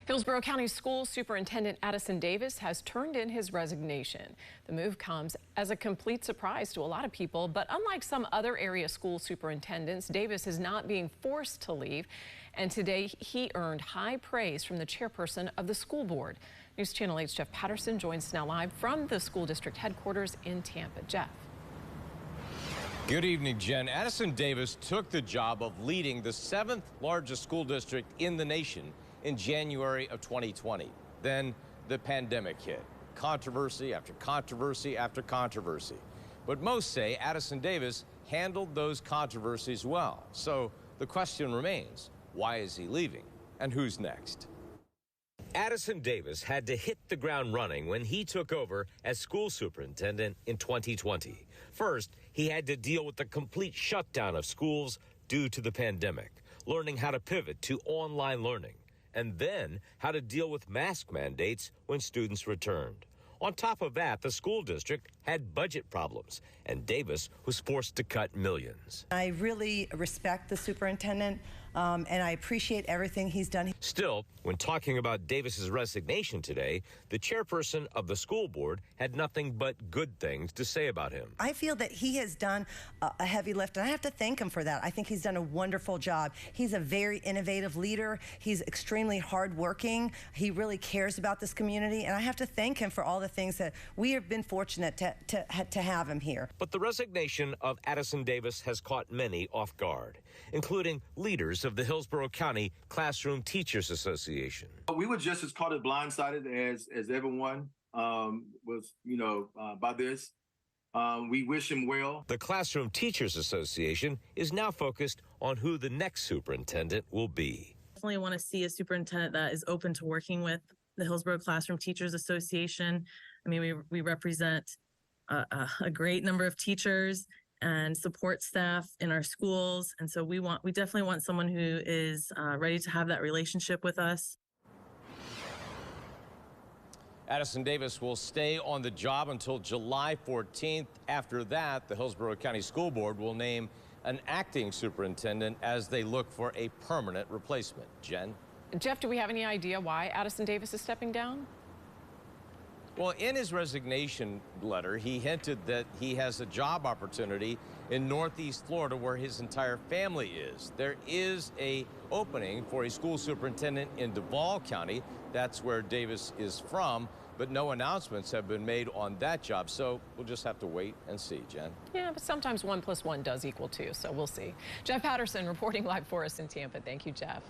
Hillsborough County School Superintendent Addison Davis has turned in his resignation. The move comes as a complete surprise to a lot of people, but unlike some other area school superintendents, Davis is not being forced to leave. And today he earned high praise from the chairperson of the school board. News Channel 8's Jeff Patterson joins us now live from the school district headquarters in Tampa. Jeff. Good evening, Jen. Addison Davis took the job of leading the 7th largest school district in the nation in January of 2020. Then the pandemic hit. Controversy after controversy after controversy. But most say Addison Davis handled those controversies well. So the question remains, why is he leaving? And who's next? Addison Davis had to hit the ground running when he took over as school superintendent in 2020. First, he had to deal with the complete shutdown of schools due to the pandemic, learning how to pivot to online learning, and then how to deal with mask mandates when students returned. On top of that, the school district had budget problems, and Davis was forced to cut millions. I really respect the superintendent, and I appreciate everything he's done. Still, when talking about Davis's resignation today, the chairperson of the school board had nothing but good things to say about him. I feel that he has done a heavy lift, and I have to thank him for that. I think he's done a wonderful job. He's a very innovative leader. He's extremely hardworking. He really cares about this community, and I have to thank him for all the things that we have been fortunate to have him here. But the resignation of Addison Davis has caught many off guard, including leaders of the Hillsborough County Classroom Teachers Association. We were just as caught as blindsided as everyone was, by this. We wish him well. The Classroom Teachers Association is now focused on who the next superintendent will be. Definitely want to see a superintendent that is open to working with the Hillsborough Classroom Teachers Association. I mean, we represent a great number of teachers and support staff in our schools, and so we definitely want someone who is ready to have that relationship with us. Addison Davis will stay on the job until July 14th. After that, the Hillsborough County School Board will name an acting superintendent as they look for a permanent replacement. Jen? Jeff, do we have any idea why Addison Davis is stepping down? Well, in his resignation letter, he hinted that he has a job opportunity in Northeast Florida where his entire family is. There is an opening for a school superintendent in Duval County. That's where Davis is from, but no announcements have been made on that job. So we'll just have to wait and see, Jen. Yeah, but sometimes 1 + 1 does equal 2, so we'll see. Jeff Patterson reporting live for us in Tampa. Thank you, Jeff.